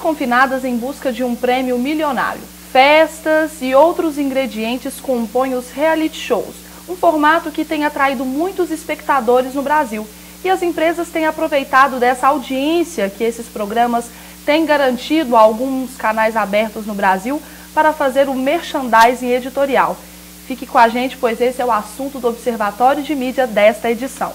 confinadas em busca de um prêmio milionário. Festas e outros ingredientes compõem os reality shows, um formato que tem atraído muitos espectadores no Brasil. E as empresas têm aproveitado dessa audiência que esses programas têm garantido a alguns canais abertos no Brasil para fazer o merchandising editorial. Fique com a gente, pois esse é o assunto do Observatório de Mídia desta edição.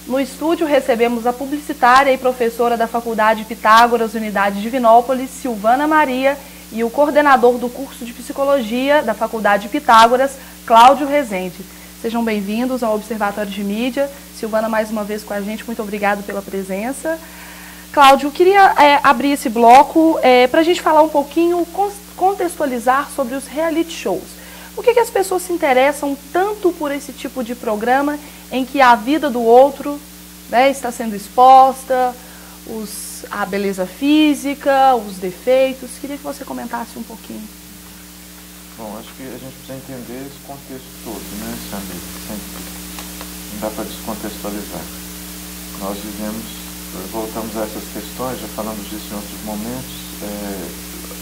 No estúdio recebemos a publicitária e professora da Faculdade Pitágoras, Unidade Divinópolis, Silvana Maria, e o coordenador do curso de Psicologia da Faculdade Pitágoras, Cláudio Rezende. Sejam bem-vindos ao Observatório de Mídia. Silvana, mais uma vez com a gente, muito obrigado pela presença. Cláudio, eu queria abrir esse bloco para a gente falar um pouquinho, contextualizar sobre os reality shows. Por que as pessoas se interessam tanto por esse tipo de programa em que a vida do outro, né, está sendo exposta, a beleza física, os defeitos? Queria que você comentasse um pouquinho. Bom, acho que a gente precisa entender esse contexto todo, né, Samir? Não dá para descontextualizar. Nós voltamos a essas questões, já falamos disso em outros momentos.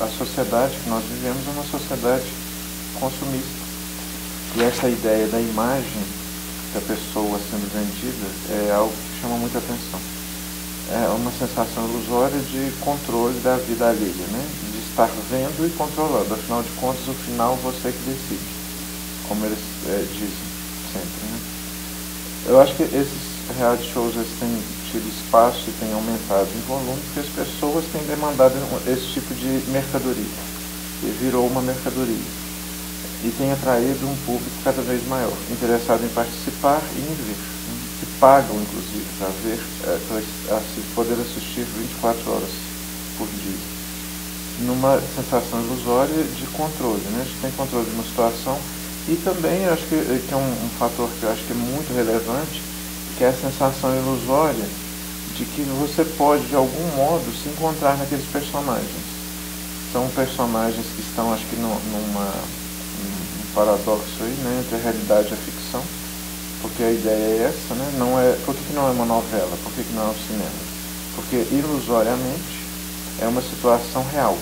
A sociedade que nós vivemos é uma sociedade consumista. E essa ideia da imagem da pessoa sendo vendida é algo que chama muita atenção. É uma sensação ilusória de controle da vida alheia, né? De estar vendo e controlando. Afinal de contas, o final você que decide, como eles dizem sempre, né? Eu acho que esses reality shows têm tido espaço e têm aumentado em volume porque as pessoas têm demandado esse tipo de mercadoria. E virou uma mercadoria. E tem atraído um público cada vez maior, interessado em participar e em ver, né? Que pagam, inclusive, para ver, para poder assistir 24 horas por dia. Numa sensação ilusória de controle, né? A gente tem controle de uma situação e também acho que é um fator que eu acho que é muito relevante, que é a sensação ilusória de que você pode, de algum modo, se encontrar naqueles personagens. São personagens que estão, acho que, num paradoxo aí, né, entre a realidade e a ficção, porque a ideia é essa, né? Por que não é uma novela? Por que não é um cinema? Porque ilusoriamente é uma situação real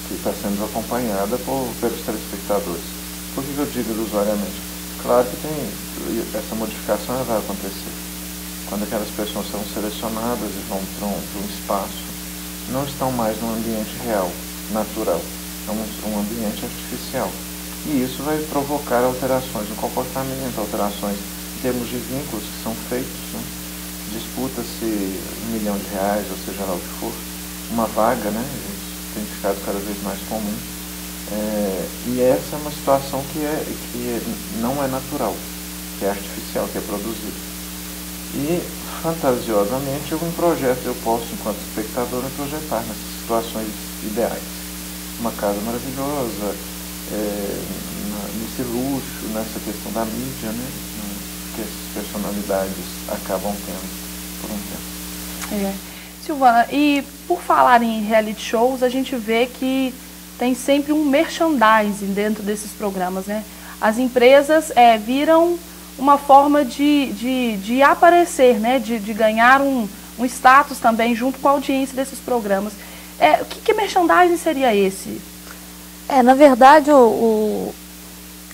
que está sendo acompanhada pelos telespectadores. Por que eu digo ilusoriamente? Claro que essa modificação vai acontecer. Quando aquelas pessoas são selecionadas e vão para um espaço, não estão mais num ambiente real, natural, é um ambiente artificial. E isso vai provocar alterações no comportamento, alterações em termos de vínculos que são feitos, né? Disputa-se R$1 milhão, ou seja lá o que for, uma vaga, né? Isso tem ficado cada vez mais comum. E essa é uma situação que não é natural, que é artificial, que é produzida. E, fantasiosamente, eu posso, enquanto espectador, me projetar nessas situações ideais. Uma casa maravilhosa, nesse luxo, nessa questão da mídia, né, que essas personalidades acabam tendo por um tempo. Silvana, e por falar em reality shows, a gente vê que tem sempre um merchandising dentro desses programas, né? As empresas viram uma forma de aparecer, né, de ganhar um status também junto com a audiência desses programas. Que merchandising seria esse? Na verdade,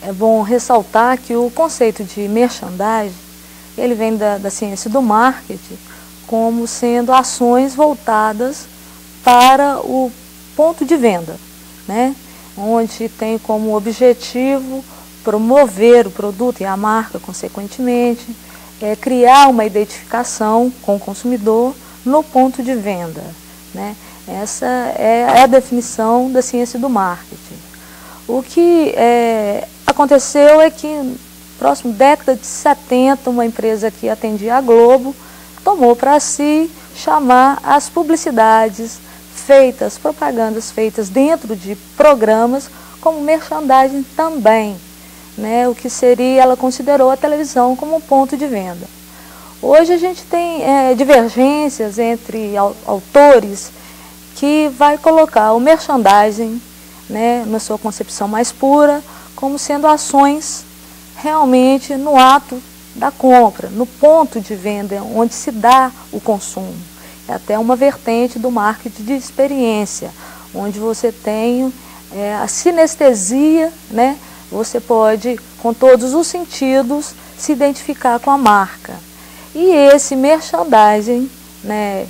é bom ressaltar que o conceito de merchandising, ele vem da ciência do marketing, como sendo ações voltadas para o ponto de venda, né? Onde tem como objetivo promover o produto e a marca, consequentemente, criar uma identificação com o consumidor no ponto de venda, né? Essa é a definição da ciência do marketing. O que aconteceu é que, na próxima década de 70, uma empresa que atendia a Globo tomou para si chamar as publicidades feitas, propagandas feitas dentro de programas como merchandising também, né? O que seria, ela considerou a televisão como um ponto de venda. Hoje a gente tem divergências entre autores que vai colocar o merchandising, né, na sua concepção mais pura, como sendo ações realmente no ato da compra, no ponto de venda, onde se dá o consumo. É até uma vertente do marketing de experiência, onde você tem a sinestesia, né? Você pode, com todos os sentidos, se identificar com a marca. E esse merchandising, né,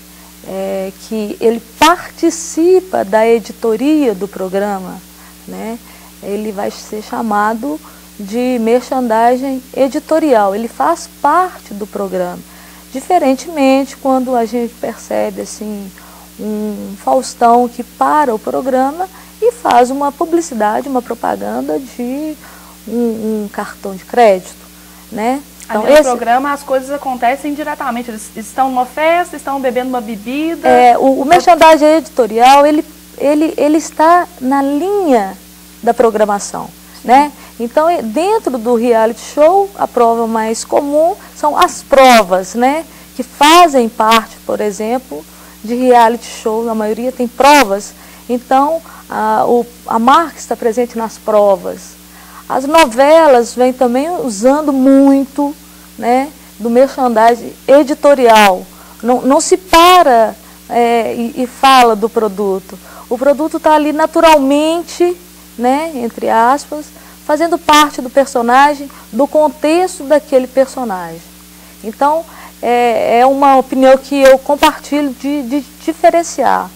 que ele participa da editoria do programa, né, ele vai ser chamado de merchandising editorial, ele faz parte do programa. Diferentemente quando a gente percebe assim, um Faustão que para o programa e faz uma publicidade, uma propaganda de um cartão de crédito, né? Então, no programa as coisas acontecem diretamente, eles estão numa festa, estão bebendo uma bebida. O merchandising editorial, ele está na linha da programação, né? Então, dentro do reality show, a prova mais comum são as provas, né? Que fazem parte, por exemplo, de reality show, a maioria tem provas. Então, a marca está presente nas provas. As novelas vêm também usando muito, né, do merchandising editorial. Não se para e fala do produto. O produto está ali naturalmente, né, entre aspas, fazendo parte do personagem, do contexto daquele personagem. Então, é uma opinião que eu compartilho de diferenciar.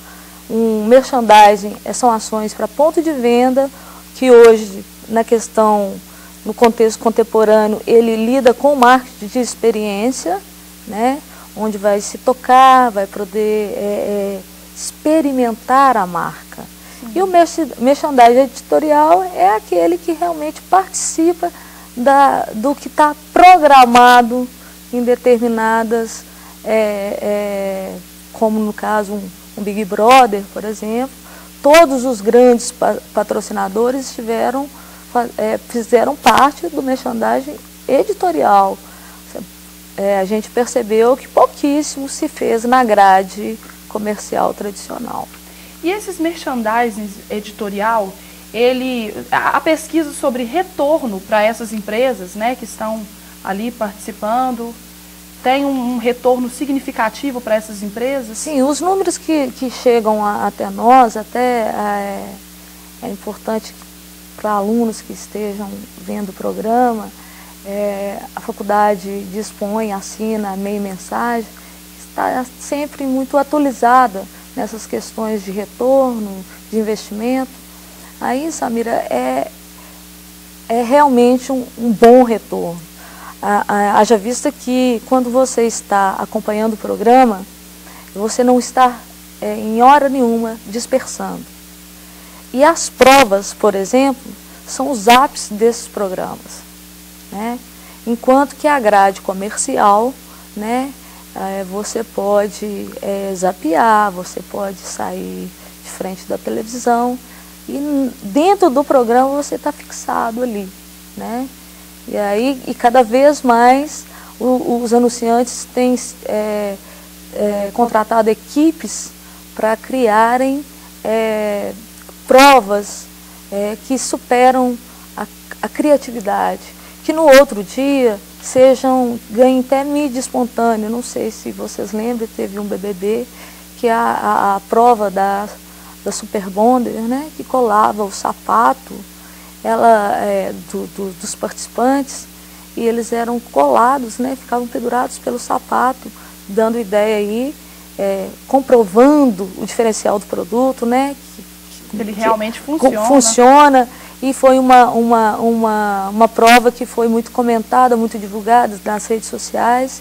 Um merchandising são ações para ponto de venda, que hoje, no contexto contemporâneo, ele lida com o marketing de experiência, né, onde vai se tocar, vai poder experimentar a marca. Sim. E o merchandising editorial é aquele que realmente participa do que está programado em determinadas, como no caso um Big Brother, por exemplo. Todos os grandes patrocinadores fizeram parte do merchandising editorial. A gente percebeu que pouquíssimo se fez na grade comercial tradicional. E esses merchandising editorial, a pesquisa sobre retorno para essas empresas, né, que estão ali participando, tem um retorno significativo para essas empresas? Sim, os números que chegam até nós, até é importante para alunos que estejam vendo o programa, a faculdade dispõe, assina a MEI Mensagem, está sempre muito atualizada nessas questões de retorno, de investimento. Aí, Samira, é realmente um bom retorno. Haja vista que quando você está acompanhando o programa, você não está em hora nenhuma dispersando. E as provas, por exemplo, são os ápices desses programas, né? Enquanto que a grade comercial, né, você pode zapear, você pode sair de frente da televisão e dentro do programa você está fixado ali, né? E cada vez mais os anunciantes têm contratado equipes para criarem provas que superam a criatividade, que no outro dia ganhem até mídia espontânea. Não sei se vocês lembram, teve um BBB que a prova da Super Bonder, né, que colava o sapato dos participantes, e eles eram colados, né, ficavam pendurados pelo sapato, dando ideia aí, comprovando o diferencial do produto, né, ele realmente funciona. Funciona, e foi uma prova que foi muito comentada, muito divulgada nas redes sociais.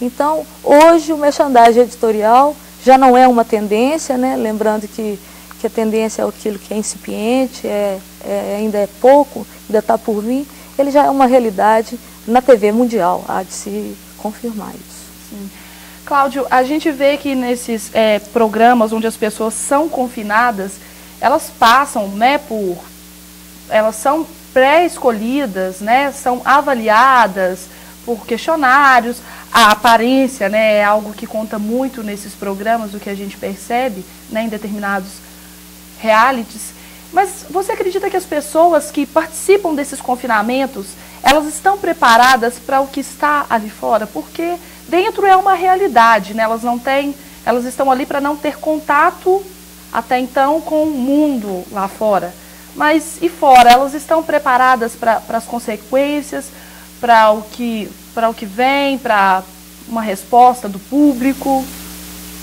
Então, hoje o merchandising editorial já não é uma tendência, né, lembrando que a tendência é aquilo que é incipiente, ainda é pouco, ainda está por vir, ele já é uma realidade na TV mundial, há de se confirmar isso. Sim. Cláudio, a gente vê que nesses programas onde as pessoas são confinadas, elas passam, né, elas são pré-escolhidas, né, são avaliadas por questionários, a aparência, né, é algo que conta muito nesses programas, o que a gente percebe, né, em determinados realities. Mas você acredita que as pessoas que participam desses confinamentos, elas estão preparadas para o que está ali fora? Porque dentro é uma realidade, né? Elas estão ali para não ter contato até então com o mundo lá fora. Mas e fora? Elas estão preparadas para as consequências, para o que vem, para uma resposta do público?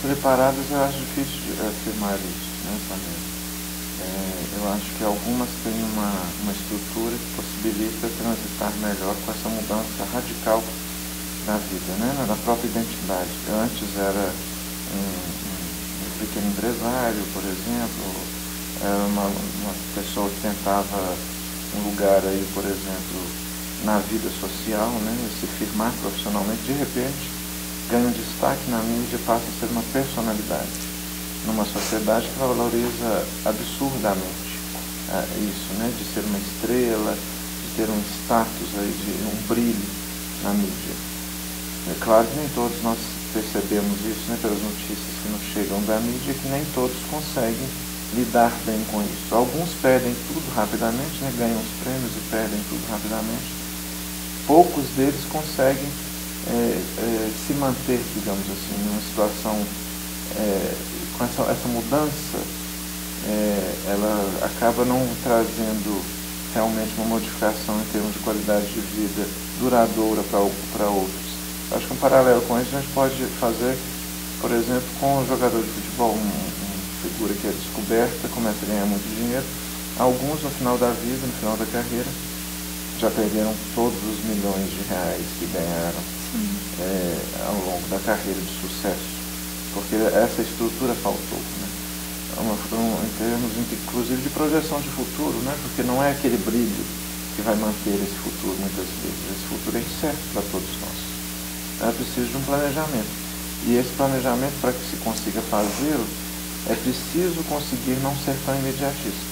Preparadas eu acho difícil de afirmar isso, né, Samir? Eu acho que algumas têm uma estrutura que possibilita transitar melhor com essa mudança radical na vida, né, na própria identidade. Eu antes era um pequeno empresário, por exemplo, era uma pessoa que tentava um lugar aí, por exemplo, na vida social, né, se firmar profissionalmente. De repente ganha um destaque na mídia, passa a ser uma personalidade numa sociedade que valoriza absurdamente isso, né, de ser uma estrela, de ter um status aí, de um brilho na mídia. É claro que nem todos nós percebemos isso, né, pelas notícias que nos chegam da mídia, que nem todos conseguem lidar bem com isso. Alguns perdem tudo rapidamente, né, ganham os prêmios e perdem tudo rapidamente. Poucos deles conseguem se manter, digamos assim, numa situação com essa mudança. Ela acaba não trazendo realmente uma modificação em termos de qualidade de vida duradoura para outros. Acho que um paralelo com isso a gente pode fazer, por exemplo, com o jogador de futebol, uma figura que é descoberta, começa a ganhar muito dinheiro. Alguns no final da vida, no final da carreira, já perderam todos os milhões de reais que ganharam ao longo da carreira de sucesso, porque essa estrutura faltou, né? Em termos inclusive de projeção de futuro, né? Porque não é aquele brilho que vai manter esse futuro muitas vezes. Esse futuro é incerto para todos nós. É preciso de um planejamento. E esse planejamento, para que se consiga fazê-lo, é preciso conseguir não ser tão imediatista,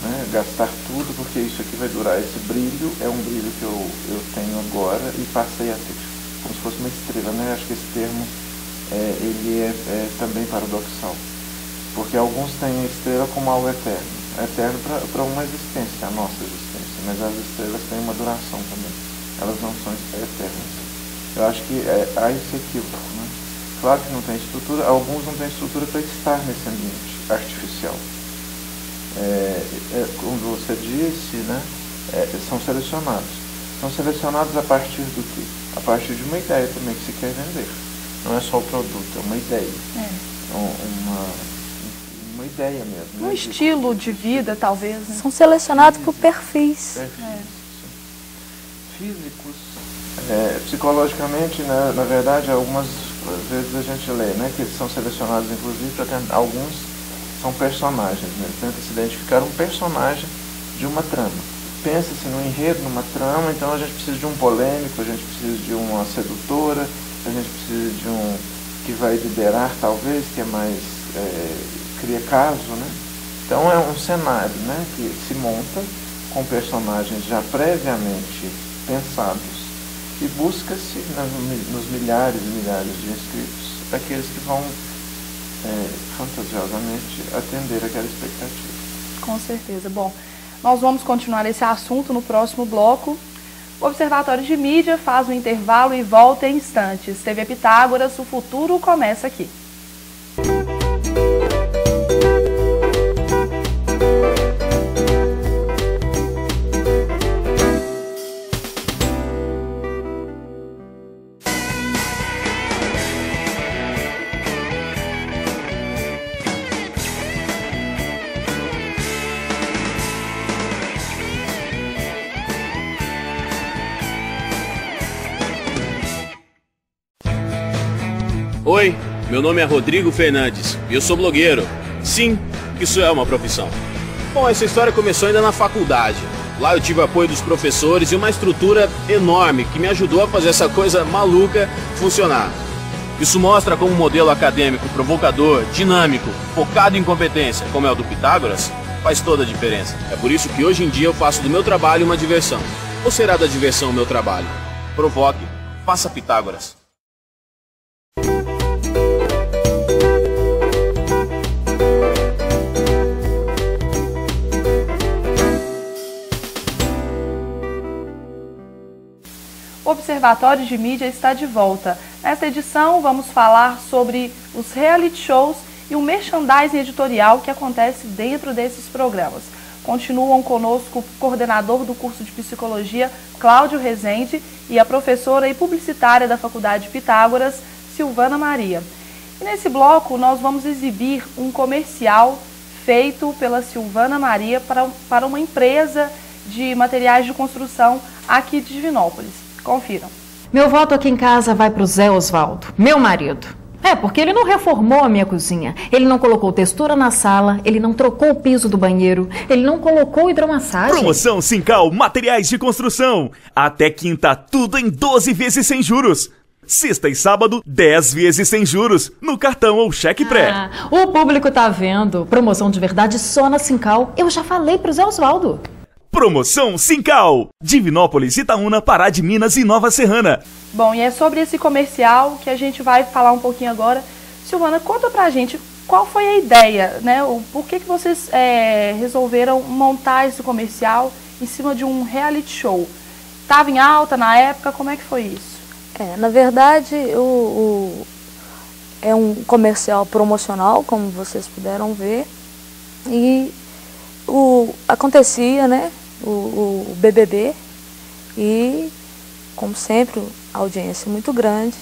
né? Gastar tudo, porque isso aqui vai durar. Esse brilho é um brilho que eu tenho agora e passei a ter, como se fosse uma estrela, né? Acho que esse termo ele é também paradoxal, porque alguns têm a estrela como algo eterno. É eterno para uma existência, a nossa existência, mas as estrelas têm uma duração também. Elas não são eternas. Eu acho que há esse equívoco, né? Claro que não tem estrutura, alguns não têm estrutura para estar nesse ambiente artificial. Como você disse, né, são selecionados. São selecionados a partir do quê? A partir de uma ideia também que se quer vender. Não é só o produto, é uma ideia. Uma ideia mesmo. Um estilo de vida, talvez. Né? São selecionados por perfis. Físicos. Psicologicamente, né, na verdade, algumas vezes a gente lê, né, que eles são selecionados, inclusive, para alguns são personagens, né? Tenta se identificar um personagem de uma trama. Pensa-se no enredo, numa trama, então a gente precisa de um polêmico, a gente precisa de uma sedutora, a gente precisa de um que vai liderar, talvez, que é mais cria caso, né? Então é um cenário, né, que se monta com personagens já previamente pensados e busca-se nos milhares e milhares de inscritos aqueles que vão fantasiosamente atender aquela expectativa. Com certeza. Bom, nós vamos continuar esse assunto no próximo bloco. O Observatório de Mídia faz um intervalo e volta em instantes. TV Pitágoras, o futuro começa aqui. Oi, meu nome é Rodrigo Fernandes e eu sou blogueiro. Sim, isso é uma profissão. Bom, essa história começou ainda na faculdade. Lá eu tive apoio dos professores e uma estrutura enorme que me ajudou a fazer essa coisa maluca funcionar. Isso mostra como um modelo acadêmico provocador, dinâmico, focado em competência, como é o do Pitágoras, faz toda a diferença. É por isso que hoje em dia eu faço do meu trabalho uma diversão. Ou será da diversão o meu trabalho? Provoque, faça Pitágoras. o Observatório de Mídia está de volta. Nesta edição vamos falar sobre os reality shows e o merchandising editorial que acontece dentro desses programas. Continuam conosco o coordenador do curso de Psicologia, Cláudio Rezende, e a professora e publicitária da Faculdade Pitágoras, Silvana Maria. E nesse bloco nós vamos exibir um comercial feito pela Silvana Maria para uma empresa de materiais de construção aqui de Divinópolis. Confiram. Meu voto aqui em casa vai para o Zé Osvaldo, meu marido. Porque ele não reformou a minha cozinha, ele não colocou textura na sala, ele não trocou o piso do banheiro, ele não colocou hidromassagem. Promoção Sincal Materiais de Construção. Até quinta, tudo em 12 vezes sem juros. Sexta e sábado, 10 vezes sem juros, no cartão ou cheque pré. O público tá vendo. Promoção de verdade só na Sincal. Eu já falei pro Zé Osvaldo. Promoção Sincal. Divinópolis, Itaúna, Pará de Minas e Nova Serrana. Bom, e é sobre esse comercial que a gente vai falar um pouquinho agora. Silvana, conta pra gente qual foi a ideia, né? Por que vocês resolveram montar esse comercial em cima de um reality show? Estava em alta na época, como é que foi isso? Na verdade, é um comercial promocional, como vocês puderam ver, e acontecia, né, o BBB, e, como sempre, a audiência muito grande,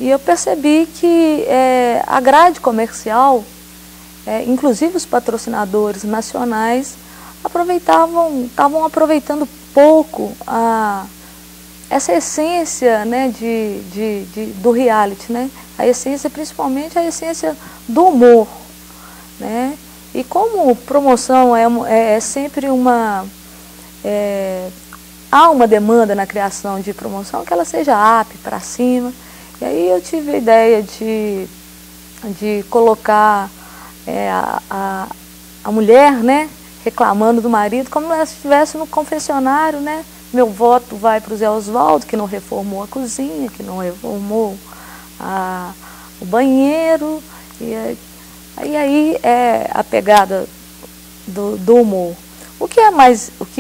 e eu percebi que a grade comercial, inclusive os patrocinadores nacionais, estavam aproveitando pouco essa essência, né, do reality, né? A essência, principalmente a essência do humor, né? E como promoção é sempre há uma demanda na criação de promoção que ela seja up, para cima. E aí eu tive a ideia de colocar a mulher, né, reclamando do marido, como se ela estivesse no confessionário, né? Meu voto vai para o Zé Osvaldo, que não reformou a cozinha, que não reformou o banheiro. E aí é a pegada do humor. O que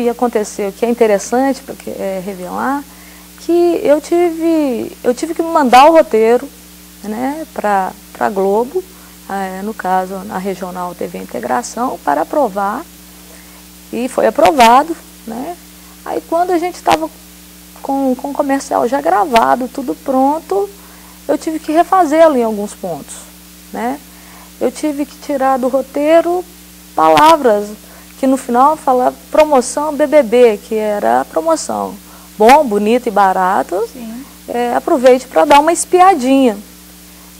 aconteceu, o que é interessante para revelar, que eu tive que mandar o roteiro, né, para a Globo, no caso a Regional TV Integração, para aprovar, e foi aprovado, né? Aí quando a gente estava com o comercial já gravado, tudo pronto, eu tive que refazê-lo em alguns pontos, né? Eu tive que tirar do roteiro palavras que no final falava promoção BBB, que era a promoção bom, bonito e barato. Aproveite para dar uma espiadinha.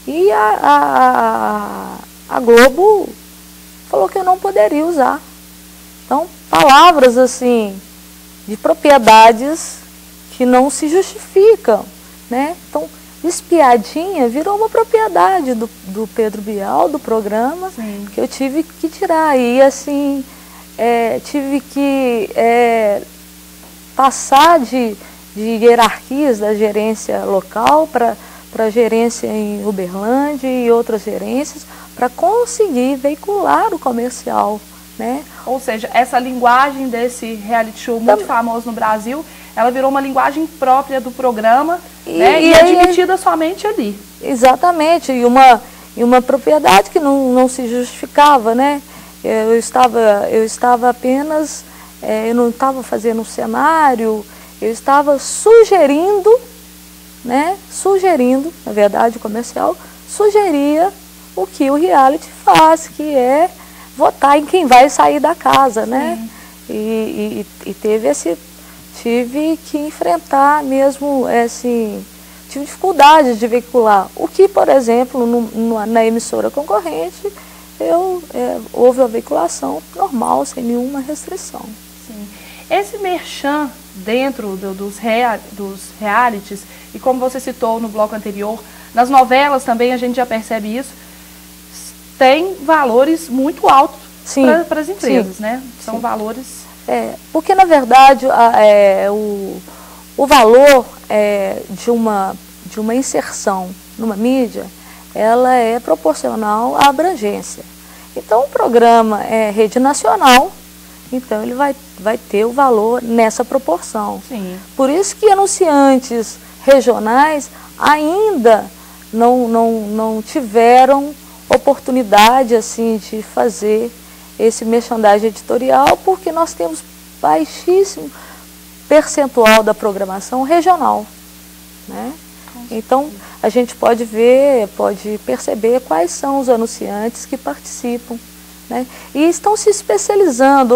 E a Globo falou que eu não poderia usar. Então, palavras assim, de propriedades que não se justificam, né? Então, espiadinha virou uma propriedade do Pedro Bial, do programa. Sim. Que eu tive que tirar. E assim, tive que passar de hierarquias da gerência local para a gerência em Uberlândia e outras gerências, para conseguir veicular o comercial, né? Ou seja, essa linguagem desse reality show muito famoso no Brasil, ela virou uma linguagem própria do programa, né? E admitida somente ali. Exatamente, e uma propriedade que não se justificava, né? Eu estava apenas, eu não estava fazendo um cenário, eu estava sugerindo, né? Na verdade o comercial sugeria o que o reality faz, que é votar em quem vai sair da casa, né? E tive que enfrentar mesmo, tive dificuldade de veicular. O que, por exemplo, na emissora concorrente, houve a veiculação normal, sem nenhuma restrição. Sim. Esse merchan dentro dos realities, e como você citou no bloco anterior, nas novelas também a gente já percebe isso, tem valores muito altos para as empresas, né? São valores... porque na verdade o valor de uma inserção numa mídia, ela é proporcional à abrangência. Então o programa é rede nacional, então ele vai ter o valor nessa proporção. Sim. Por isso que anunciantes regionais ainda não tiveram oportunidade assim de fazer esse merchandising editorial, porque nós temos baixíssimo percentual da programação regional, né? Então a gente pode perceber quais são os anunciantes que participam, né? E estão se especializando.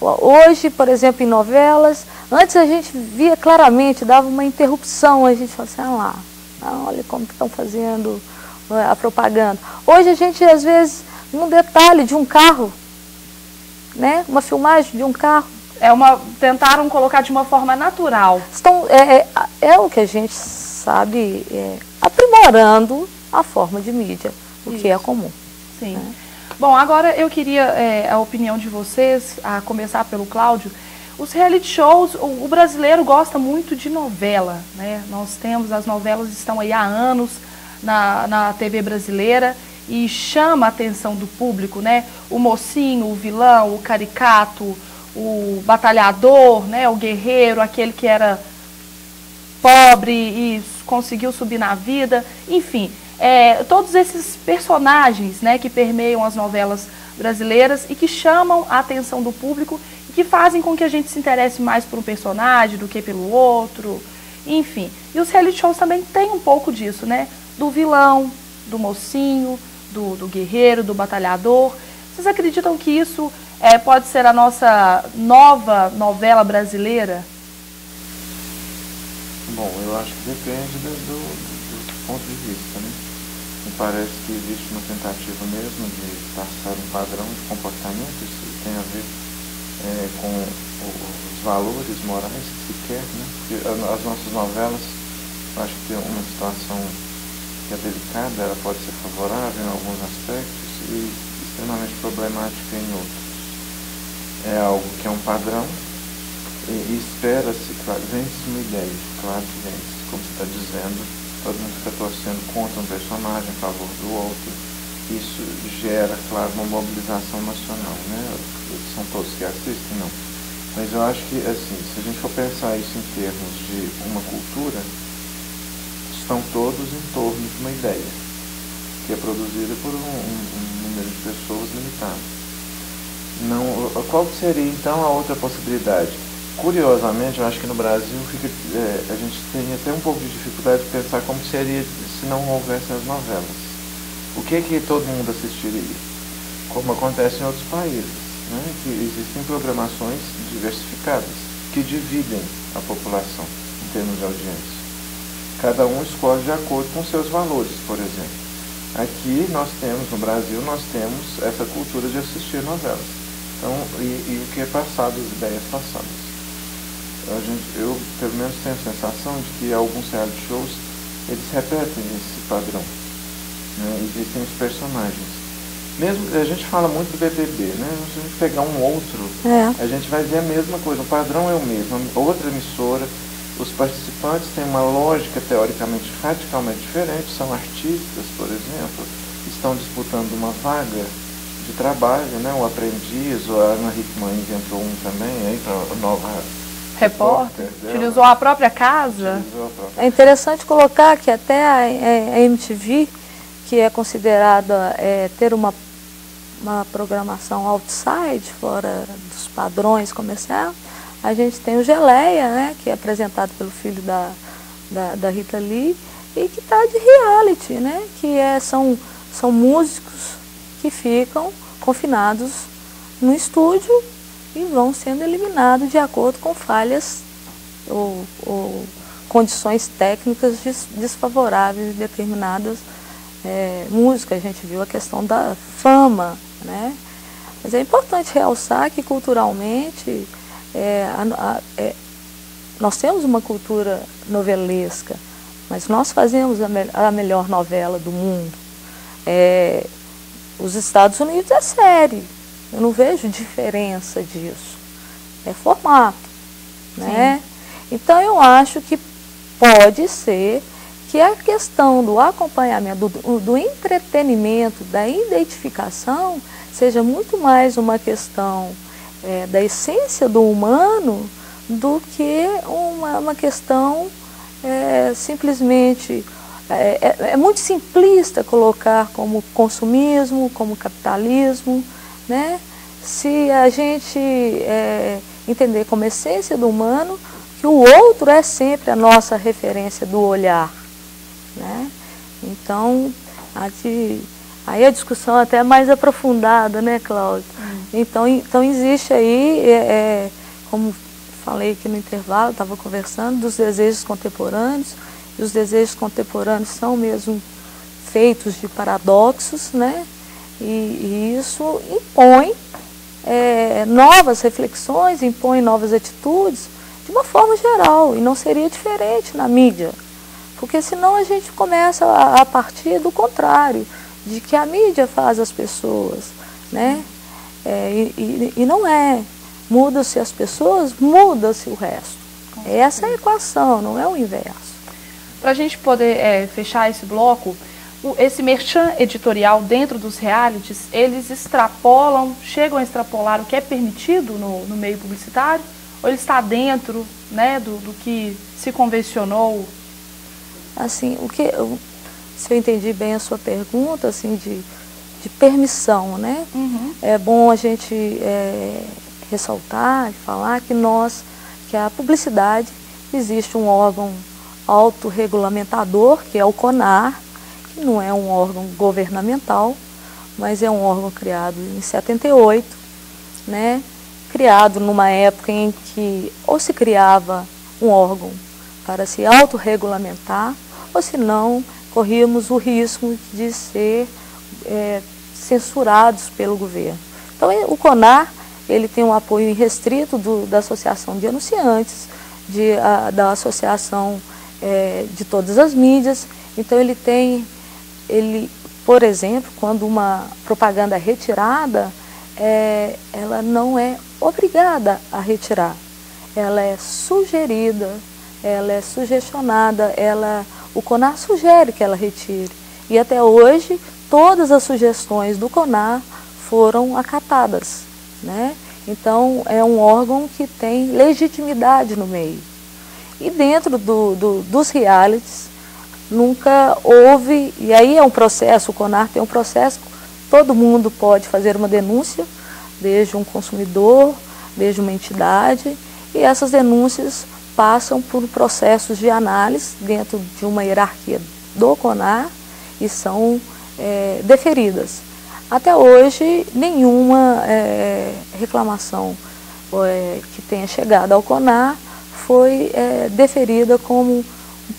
Hoje, por exemplo, em novelas, antes a gente via claramente, dava uma interrupção, a gente falava assim, olha como que estão fazendo a propaganda. Hoje a gente, às vezes, um detalhe de um carro, né? Uma filmagem de um carro. Tentaram colocar de uma forma natural. É o que a gente sabe, aprimorando a forma de mídia, o que é comum. Sim. Né? Bom, agora eu queria a opinião de vocês, a começar pelo Cláudio. Os reality shows, o brasileiro gosta muito de novela, né? Nós temos, as novelas estão aí há anos na TV brasileira e chama a atenção do público, né? O mocinho, o vilão, o caricato, o batalhador, né? O guerreiro, aquele que era pobre e conseguiu subir na vida, enfim, todos esses personagens, né, que permeiam as novelas brasileiras e que chamam a atenção do público e que fazem com que a gente se interesse mais por um personagem do que pelo outro, enfim. E os reality shows também têm um pouco disso, né? Do vilão, do mocinho, do guerreiro, do batalhador. Vocês acreditam que isso pode ser a nossa nova novela brasileira? Bom, eu acho que depende do ponto de vista, né? Me parece que existe uma tentativa mesmo de passar um padrão de comportamento, isso tem a ver com os valores morais que se quer, né? Porque as nossas novelas, eu acho que tem uma situação que é delicada, ela pode ser favorável em alguns aspectos e extremamente problemática em outros. É algo que é um padrão e espera-se, claro, vence uma ideia, claro que vence, como você está dizendo, todo mundo fica torcendo contra um personagem, a favor do outro, isso gera, claro, uma mobilização nacional, né? São todos que assistem, não. Mas eu acho que, assim, se a gente for pensar isso em termos de uma cultura, estão todos em torno de uma ideia, que é produzida por um número de pessoas limitado. Qual seria, então, a outra possibilidade? Curiosamente, eu acho que no Brasil a gente tem até um pouco de dificuldade de pensar como seria se não houvesse as novelas. O que todo mundo assistiria? Como acontece em outros países, né? Que existem programações diversificadas, que dividem a população em termos de audiência. Cada um escolhe de acordo com seus valores, por exemplo. Aqui no Brasil, nós temos essa cultura de assistir novelas. Então, e o que é passado, as ideias passadas. Eu, pelo menos, tenho a sensação de que alguns reality shows, eles repetem esse padrão, né? Existem os personagens. Mesmo, a gente fala muito do BBB, né? Se a gente pegar um outro, a gente vai ver a mesma coisa, o padrão é o mesmo. Outra emissora, os participantes têm uma lógica teoricamente radicalmente diferente, são artistas, por exemplo, estão disputando uma vaga de trabalho, né? O Aprendiz, a Ana Hickman inventou um também, aí para a nova repórter. Utilizou a própria casa. É interessante colocar que até a MTV, que é considerada ter uma programação outside, fora dos padrões comerciais, a gente tem o Geleia, né, que é apresentado pelo filho da Rita Lee, e que está de reality, né, que são músicos que ficam confinados no estúdio e vão sendo eliminados de acordo com falhas ou condições técnicas desfavoráveis de determinadas músicas. A gente viu a questão da fama, né? Mas é importante realçar que culturalmente nós temos uma cultura novelesca, mas nós fazemos a melhor novela do mundo. Os Estados Unidos é série. Eu não vejo diferença disso. É formato, né? Então eu acho que pode ser que a questão do acompanhamento, do entretenimento, da identificação, seja muito mais uma questão da essência do humano do que uma questão simplesmente... É muito simplista colocar como consumismo, como capitalismo, né? Se a gente entender como essência do humano, que o outro é sempre a nossa referência do olhar, né? Então, aí a discussão até é mais aprofundada, né, Cláudia? Então existe aí, como falei aqui no intervalo, estava conversando, dos desejos contemporâneos, e os desejos contemporâneos são mesmo feitos de paradoxos, né? E isso impõe novas reflexões, impõe novas atitudes de uma forma geral, e não seria diferente na mídia, porque senão a gente começa a partir do contrário, de que a mídia faz as pessoas, né? E não é. Muda-se as pessoas, muda-se o resto. Essa é a equação, não é o inverso. Para a gente poder fechar esse bloco, esse merchan editorial dentro dos realities, eles extrapolam, chegam a extrapolar o que é permitido no meio publicitário? Ou ele está dentro, né, do que se convencionou? Assim, se eu entendi bem a sua pergunta, assim, de permissão, né? É bom a gente ressaltar e falar que a publicidade, existe um órgão autorregulamentador, que é o CONAR, que não é um órgão governamental, mas é um órgão criado em 78, né? Criado numa época em que ou se criava um órgão para se autorregulamentar, ou se não, corríamos o risco de ser censurados pelo governo. Então, o CONAR, ele tem um apoio irrestrito da Associação de Anunciantes, da Associação de todas as mídias. Então, por exemplo, quando uma propaganda é retirada, ela não é obrigada a retirar. Ela é sugerida, ela é sugestionada, o CONAR sugere que ela retire. E até hoje, todas as sugestões do CONAR foram acatadas, né? Então, é um órgão que tem legitimidade no meio. E dentro dos realities, nunca houve, e aí é um processo, o CONAR tem um processo, todo mundo pode fazer uma denúncia, desde um consumidor, desde uma entidade, e essas denúncias passam por processos de análise dentro de uma hierarquia do CONAR e são deferidas. Até hoje, nenhuma reclamação que tenha chegado ao CONAR foi deferida como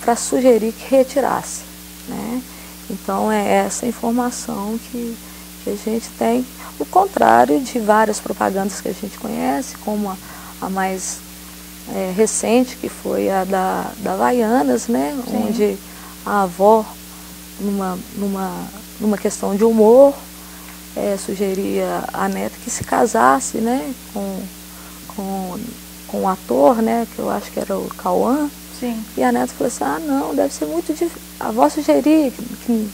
para sugerir que retirasse, né? Então, é essa informação que a gente tem, o contrário de várias propagandas que a gente conhece, como a mais recente, que foi a da Havaianas, né? Sim. Onde a avó, numa questão de humor, sugeria à neta que se casasse, né, com um ator, né, que eu acho que era o Cauã. Sim. E a neta falou assim, não, deve ser muito difícil. A avó sugeria que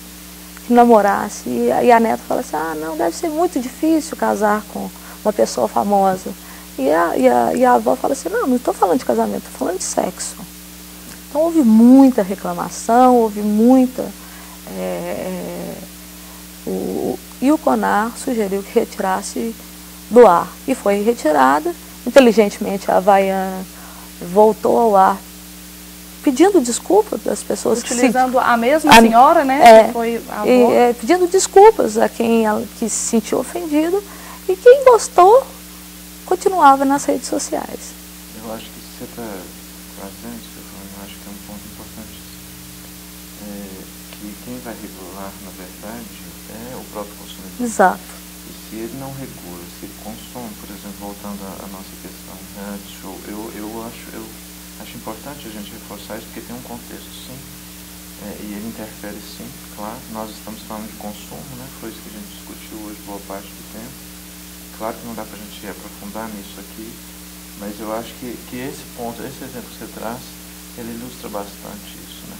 namorasse. E a neta falou assim, não, deve ser muito difícil casar com uma pessoa famosa. E a avó fala assim, não estou falando de casamento, estou falando de sexo. Então houve muita reclamação, houve muita... E o CONAR sugeriu que retirasse do ar. E foi retirada. Inteligentemente, a Havaiana voltou ao ar pedindo desculpas das pessoas utilizando a mesma senhora, né? Que foi a avó. Pedindo desculpas a quem que se sentiu ofendido. E quem gostou continuava nas redes sociais. Eu acho que você está trazendo, eu acho que é um ponto importantíssimo. Que quem vai regular, na verdade, é o próprio consumidor. Exato. E se ele não regula, se ele consome, por exemplo, voltando à nossa questão, show, eu acho importante a gente reforçar isso, porque tem um contexto, sim, e ele interfere, sim, claro. Nós estamos falando de consumo, né? Foi isso que a gente discutiu hoje boa parte do tempo. Claro que não dá para a gente aprofundar nisso aqui, mas eu acho que esse ponto, esse exemplo que você traz, ele ilustra bastante isso, né?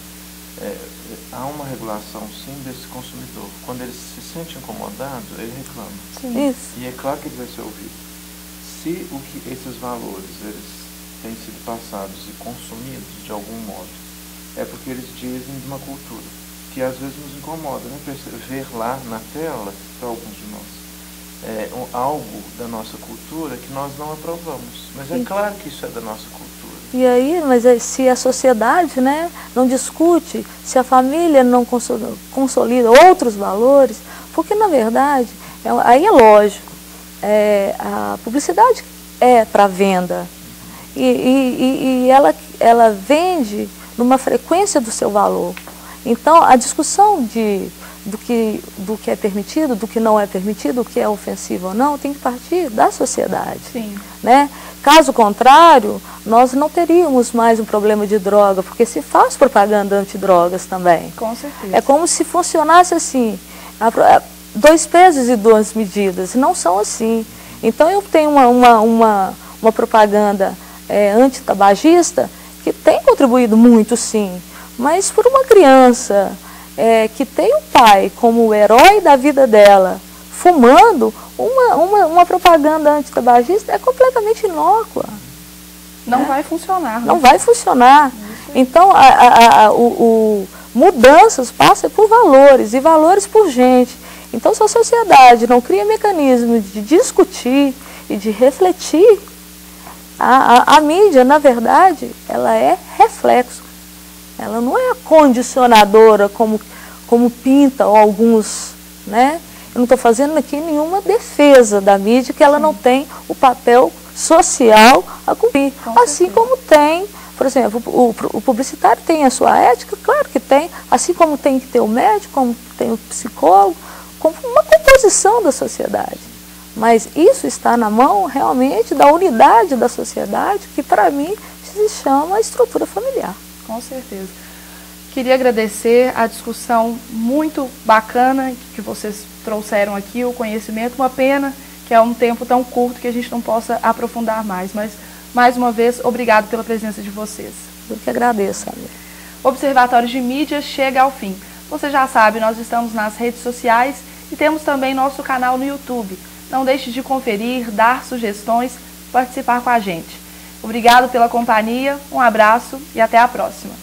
Há uma regulação, sim, desse consumidor. Quando ele se sente incomodado, ele reclama. Sim. Isso. E é claro que ele vai ser ouvido. se esses valores eles têm sido passados e consumidos de algum modo, é porque eles dizem de uma cultura que às vezes nos incomoda, né? Ver lá na tela, para alguns de nós, algo da nossa cultura que nós não aprovamos. Mas é claro que isso é da nossa cultura. E aí, mas se a sociedade, né, não discute, se a família não consolida outros valores, porque na verdade, aí é lógico, a publicidade é para venda e ela vende numa frequência do seu valor. Então a discussão do que é permitido, do que não é permitido, o que é ofensivo ou não, tem que partir da sociedade. Sim. Né? Caso contrário, nós não teríamos mais um problema de droga, porque se faz propaganda antidrogas também. Com certeza. É como se funcionasse assim, 2 pesos e 2 medidas, não são assim. Então eu tenho uma propaganda antitabagista que tem contribuído muito, sim, mas por uma criança que tem o pai como o herói da vida dela, fumando, uma propaganda antitabagista é completamente inócua. Não vai funcionar. Não vai funcionar. Então, mudanças passam por valores, e valores por gente. Então, se a sociedade não cria mecanismos de discutir e de refletir, a mídia, na verdade, ela é reflexo. Ela não é condicionadora como pinta alguns, né? Eu não estou fazendo aqui nenhuma defesa da mídia, que ela não tem o papel social a cumprir. Assim como tem, por exemplo, o publicitário tem a sua ética, claro que tem, assim como tem que ter o médico, como tem o psicólogo, como uma composição da sociedade. Mas isso está na mão realmente da unidade da sociedade, que para mim se chama estrutura familiar. Com certeza. Queria agradecer a discussão muito bacana que vocês trouxeram aqui, o conhecimento. Uma pena que é um tempo tão curto que a gente não possa aprofundar mais, mas mais uma vez, obrigado pela presença de vocês. Eu que agradeço, amiga. O Observatório de Mídias chega ao fim. Você já sabe, nós estamos nas redes sociais e temos também nosso canal no YouTube. Não deixe de conferir, dar sugestões, participar com a gente. Obrigado pela companhia, um abraço e até a próxima.